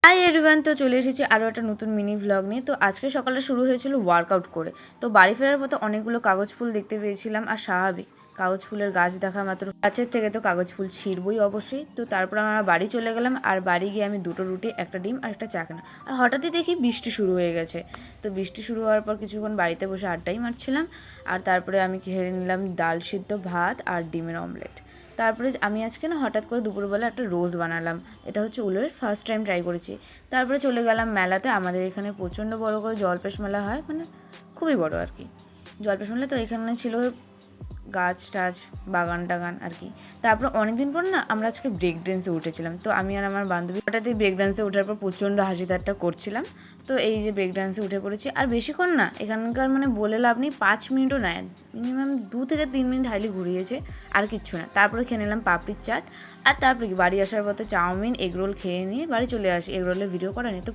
Hi everyone, তো চলে এসেছি আরও একটা নতুন মিনি ভ্লগ নিয়ে। তো আজকে সকালটা শুরু হয়েছিল ওয়ার্কআউট করে। তো বাড়ি ফেরার পথে অনেকগুলো কাগজ ফুল দেখতে পেয়েছিলাম, আর স্বাভাবিক কাগজ ফুলের গাছ দেখা মাত্র গাছের থেকে তো কাগজ ফুল ছিঁড়বই অবশ্যই। তো তারপর আমরা বাড়ি চলে গেলাম, আর বাড়ি গিয়ে আমি 2টো রুটি, একটা ডিম আর একটা চা খানা। আর হঠাৎই দেখি বৃষ্টি শুরু হয়ে গেছে। তো বৃষ্টি শুরু হওয়ার পর কিছুক্ষণ বাড়িতে বসে আড্ডাই মারছিলাম, আর তারপরে আমি খেয়ে নিলাম ডাল সিদ্ধ, ভাত আর ডিমের অমলেট। তারপরে আমি আজকে না হঠাৎ করে দুপুরবেলা একটা রোজ বানালাম। এটা হচ্ছে উলের, ফার্স্ট টাইম ট্রাই করেছি। তারপরে চলে গেলাম মেলাতে। আমাদের এখানে প্রচণ্ড বড় করে জলপেশ মেলা হয়, মানে খুবই বড় আর কি জলপেশ মেলা। তো এখানে ছিল গাছ টাছ, বাগান টাগান আর কি। তারপর অনেকদিন পর না আমরা আজকে ব্রেক ড্যান্সে উঠেছিলাম। তো আমি আর আমার বান্ধবী হঠাৎই ব্রেক ড্যান্সে ওঠার পর প্রচণ্ড হাসি ঠাট্টা করছিলাম। তো এই যে ব্রেক ড্যান্সে উঠে পড়েছি, আর বেশিক্ষণ না এখানকার, মানে বলে লাভ নেই, 5 মিনিটও নেয়, মিনিমাম 2 থেকে 3 মিনিট হাইলি ঘুরিয়েছে, আর কিচ্ছু না। তারপরে খেয়ে নিলাম পাপড়ির চাট, আর তারপরে কি বাড়ি আসার পথে চাউমিন এগরোল খেয়ে নিয়ে বাড়ি চলে আসি। এগরোলের ভিডিও করা নেই তো।